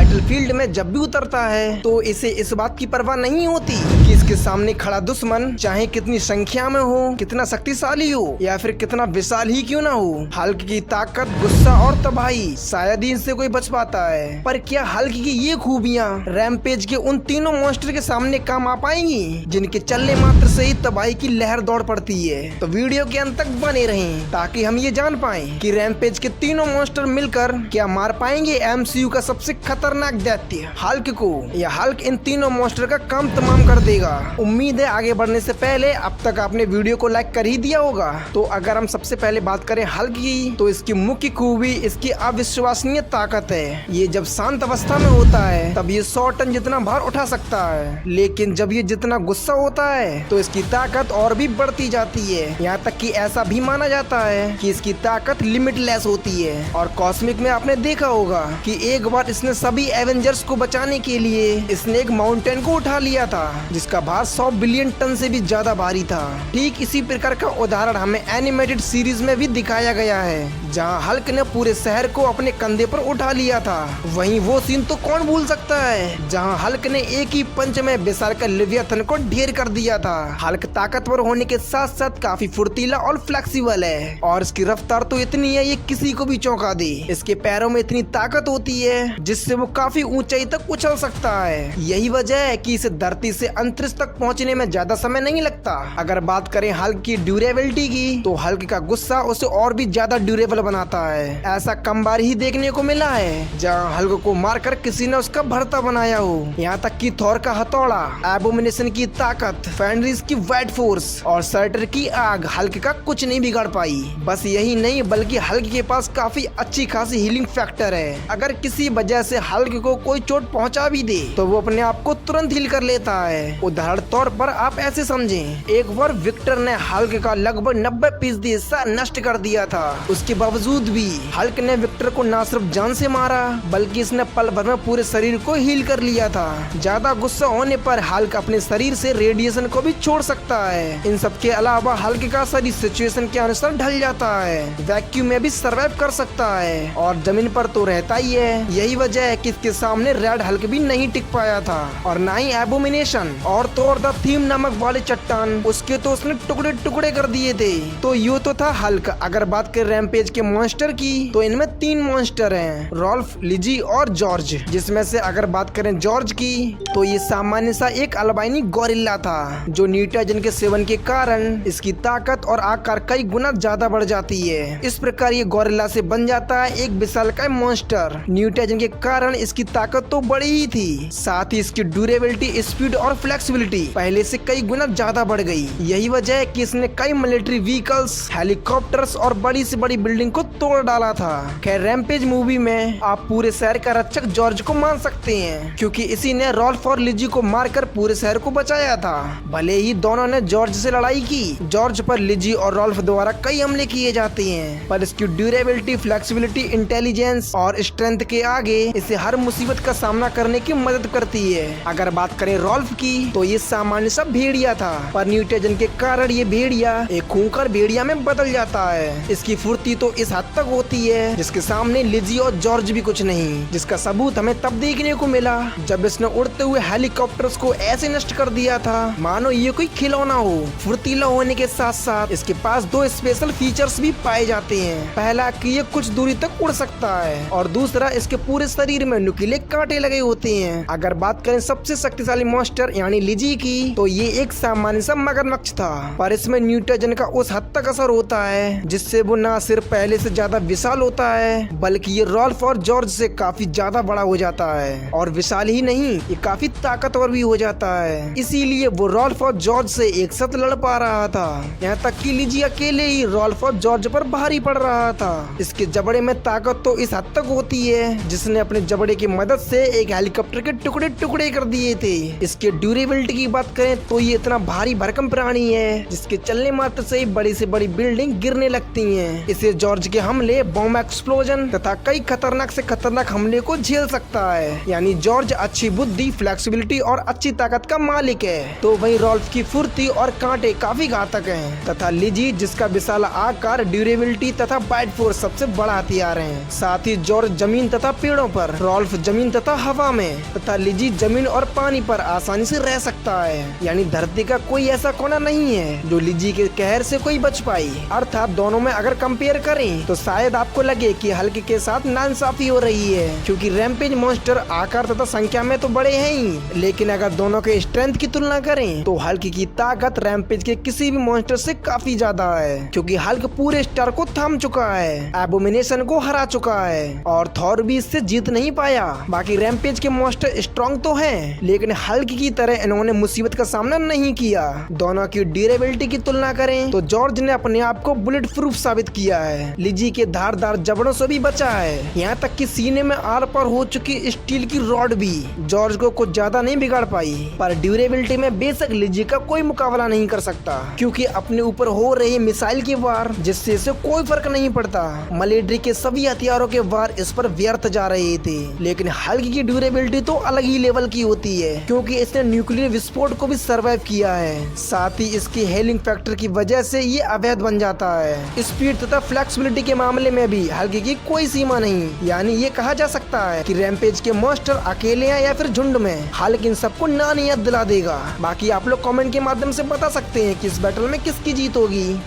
Battlefield में जब भी उतरता है तो इसे इस बात की परवाह नहीं होती कि इसके सामने खड़ा दुश्मन चाहे कितनी संख्या में हो, कितना शक्तिशाली हो या फिर कितना विशाल ही क्यों ना हो, हल्क की ताकत, गुस्सा और तबाही शायद ही इनसे कोई बच पाता है। पर क्या हल्क की ये खूबियाँ रैम्पेज के उन तीनों मॉन्स्टर के सामने काम आ पाएंगी जिनके चलने मात्र से ही तबाही की लहर दौड़ पड़ती है? तो वीडियो के अंत तक बने रहें ताकि हम ये जान पाए कि रैम्पेज के तीनों मॉन्स्टर मिलकर क्या मार पाएंगे एमसीयू का सबसे खतरनाक दैत्य हल्क को, या हल्क इन तीनों मॉन्स्टर का काम तमाम कर देगा। उम्मीद है आगे बढ़ने से पहले अब तक आपने वीडियो को लाइक कर ही दिया होगा। तो अगर हम सबसे पहले बात करें हल्क की, तो इसकी मुख्य खूबी इसकी अविश्वसनीय ताकत है। ये जब शांत अवस्था में होता है तब ये 100 टन जितना भार उठा सकता है, लेकिन जब ये जितना गुस्सा होता है तो इसकी ताकत और भी बढ़ती जाती है। यहाँ तक कि ऐसा भी माना जाता है कि इसकी ताकत लिमिटलेस होती है। और कॉस्मिक में आपने देखा होगा कि एक बार इसने सभी एवेंजर्स को बचाने के लिए इसने एक माउंटेन को उठा लिया था जिसका भार 100 बिलियन टन से भी ज्यादा भारी था। ठीक इसी प्रकार का उदाहरण हमें एनिमेटेड सीरीज में भी दिखाया गया है जहां हल्क ने पूरे शहर को अपने कंधे पर उठा लिया था। वहीं वो सीन तो कौन भूल सकता है जहां हल्क ने एक ही पंच में विशालकाय लेवियाथन को ढेर कर दिया था। हल्क ताकतवर होने के साथ साथ काफी फुर्तीला और फ्लेक्सिबल है और इसकी रफ्तार तो इतनी है ये किसी को भी चौंका दे। इसके पैरों में इतनी ताकत होती है जिससे वो काफी ऊंचाई तक उछल सकता है। यही वजह है कि इसे धरती से अंतरिक्ष तक पहुंचने में ज्यादा समय नहीं लगता। अगर बात करें हल्क की ड्यूरेबिलिटी की, तो हल्क का गुस्सा उसे और भी ज्यादा ड्यूरेबल बनाता है। ऐसा कम बार ही देखने को मिला है जहां हल्क को मारकर किसी ने उसका भरता बनाया हो। यहाँ तक कि थॉर का हथौड़ा, एबोमिनेशन की ताकत, फेनरिस की वाइट फोर्स और सर्टर की आग हल्क का कुछ नहीं बिगाड़ पाई। बस यही नहीं बल्कि हल्क के पास काफी अच्छी खासी हीलिंग फैक्टर है। अगर किसी वजह से हल्क को कोई चोट पहुंचा भी दे तो वो अपने आप को तुरंत हील कर लेता है। उदाहरण तौर पर आप ऐसे समझें, एक बार विक्टर ने हल्क का लगभग 90% हिस्सा नष्ट कर दिया था। उसके बावजूद भी हल्क ने विक्टर को न सिर्फ जान से मारा बल्कि इसने पल भर में पूरे शरीर को हील कर लिया था। ज्यादा गुस्सा होने पर हल्क अपने शरीर से रेडिएशन को भी छोड़ सकता है। इन सब के अलावा हल्क का शरीर सिचुएशन के अनुसार ढल जाता है, वैक्यूम में भी सर्वाइव कर सकता है और जमीन पर तो रहता ही है। यही वजह है कि इसके सामने रेड हल्क भी नहीं टिक पाया था और ना ही एबोमिनेशन। और तो और द थीम नामक वाले चट्टान, उसके तो उसने टुकड़े टुकड़े कर दिए थे। तो ये तो था हल्क। अगर बात करें रैम्पेज के मॉन्स्टर की, तो इनमें 3 मॉन्स्टर हैं, रॉल्फ, लिजी और जॉर्ज। जिसमें से अगर बात करें जॉर्ज की, तो ये सामान्य सा एक अल्बाइनी गोरिल्ला था जो न्यूटाजन के सेवन के कारण इसकी ताकत और आकार कई गुना ज्यादा बढ़ जाती है। इस प्रकार ये गोरिल्ला से बन जाता है एक विशालकाय मॉन्स्टर। न्यूटाजन के कारण इसकी ताकत तो बड़ी ही थी, साथ ही इसकी ड्यूरेबिलिटी, स्पीड और फ्लेक्सिबिलिटी पहले से कई गुना ज्यादा बढ़ गई। यही वजह है कि इसने कई मिलिट्री व्हीकल्स, हेलीकॉप्टर्स और बड़ी से बड़ी बिल्डिंग को तोड़ डाला था। खैर रैम्पेज मूवी में आप पूरे शहर का रक्षक जॉर्ज को मान सकते हैं क्योंकि इसी ने रॉल्फ और लिजी को मारकर पूरे शहर को बचाया था। भले ही दोनों ने जॉर्ज से लड़ाई की, जॉर्ज पर लिजी और रॉल्फ द्वारा कई हमले किए जाते हैं, पर इसकी ड्यूरेबिलिटी, फ्लेक्सिबिलिटी, इंटेलिजेंस और स्ट्रेंथ के आगे इसे हर मुसीबत का सामना करने की मदद करती है। अगर बात करें रॉल्फ की, तो ये सामान्य सा भेड़िया था, पर न्यूटाजन के कारण ये भेड़िया एक खूंखार भेड़िया में बदल जाता है। इसकी फुर्ती तो इस हद तक होती है जिसके सामने लिजी और जॉर्ज भी कुछ नहीं, जिसका सबूत हमें तब देखने को मिला जब इसने उड़ते हुए हेलीकॉप्टर्स को ऐसे नष्ट कर दिया था मानो ये कोई खिलौना हो। फुर्तीला होने के साथ साथ इसके पास 2 स्पेशल फीचर्स भी पाए जाते हैं। पहला कि ये कुछ दूरी तक उड़ सकता है और दूसरा इसके पूरे शरीर में नुकीले कांटे लगे होते हैं। अगर बात करें सबसे शक्तिशाली मॉन्स्टर यानी लिजी की, तो ये एक सामान्य सा मगरमच्छ था, पर इसमें न्यूटाजन का उस हद तक असर होता है जिससे वो न सिर्फ पहले से ज्यादा विशाल होता है बल्कि ये रॉल्फ और जॉर्ज से काफी ज्यादा बड़ा हो जाता है। और विशाल ही नहीं, ये काफी ताकतवर भी हो जाता है, इसीलिए वो रॉल्फ और जॉर्ज से एक साथ लड़ पा रहा था। यहाँ तक कि लिजी अकेले ही रॉल्फ और जॉर्ज पर भारी पड़ रहा था। इसके जबड़े में ताकत तो इस हद तक होती है जिसने अपने जबड़े की मदद से एक हेलीकॉप्टर के टुकड़े टुकड़े कर दिए थे। इसके ड्यूरेबिलिटी की बात करें तो ये इतना भारी भरकम प्राणी है जिसके चलने मात्र से ही बड़ी से बड़ी बिल्डिंग गिरने लगती हैं। इसे जॉर्ज के हमले, बॉम्ब एक्सप्लोजन तथा कई खतरनाक से खतरनाक हमले को झेल सकता है। यानी जॉर्ज अच्छी बुद्धि, फ्लेक्सिबिलिटी और अच्छी ताकत का मालिक है। तो वहीं रॉल्फ की फुर्ती और कांटे काफी घातक हैं तथा लिजी जिसका विशाल आकार, ड्यूरेबिलिटी तथा बाइट फोर्स सबसे बड़ा हथियार है। साथ ही जॉर्ज जमीन तथा पेड़ों पर, रॉल्फ डॉल्फ जमीन तथा हवा में तथा लिजी जमीन और पानी पर आसानी से रह सकता है। यानी धरती का कोई ऐसा कोना नहीं है जो लिजी के कहर से कोई बच पाई। अर्थात दोनों में अगर कंपेयर करें तो शायद आपको लगे कि हल्क के साथ नाइंसाफी हो रही है, क्योंकि रैम्पेज मॉन्स्टर आकार तथा संख्या में तो बड़े हैं ही, लेकिन अगर दोनों के स्ट्रेंथ की तुलना करें तो हल्क की ताकत रैम्पेज के किसी भी मॉन्स्टर से काफी ज्यादा है, क्योंकि हल्क पूरे स्टार को थाम चुका है, एबोमिनेशन को हरा चुका है और थॉर भी इससे जीत नहीं पाया। बाकी रैम्पेज के मॉन्स्टर स्ट्रॉन्ग तो हैं, लेकिन हल्क की तरह इन्होंने मुसीबत का सामना नहीं किया। दोनों की ड्यूरेबिलिटी की तुलना करें तो जॉर्ज ने अपने आप को बुलेट प्रूफ साबित किया है, लिजी के धारदार जबड़ों से भी बचा है, यहाँ तक कि सीने में आर पार हो चुकी स्टील की रॉड भी जॉर्ज को कुछ ज्यादा नहीं बिगाड़ पाई। पर ड्यूरेबिलिटी में बेशक लिजी का कोई मुकाबला नहीं कर सकता, क्योंकि अपने ऊपर हो रहे मिसाइल के वार जिससे इसे कोई फर्क नहीं पड़ता। मलेड्री के सभी हथियारों के वार इस पर व्यर्थ जा रहे थे, लेकिन हल्क की ड्यूरेबिलिटी तो अलग ही लेवल की होती है, क्योंकि इसने न्यूक्लियर विस्फोट को भी सर्वाइव किया है। साथ ही इसकी हेलिंग फैक्टर की वजह से ये अवैध बन जाता है। स्पीड तथा फ्लेक्सिबिलिटी के मामले में भी हल्क की कोई सीमा नहीं, यानी ये कहा जा सकता है कि रैम्पेज के मॉन्स्टर अकेले हैं या फिर झुंड में, हल्क इन सबको नानी याद दिला देगा। बाकी आप लोग कमेंट के माध्यम से बता सकते हैं कि इस बैटल में किसकी जीत होगी।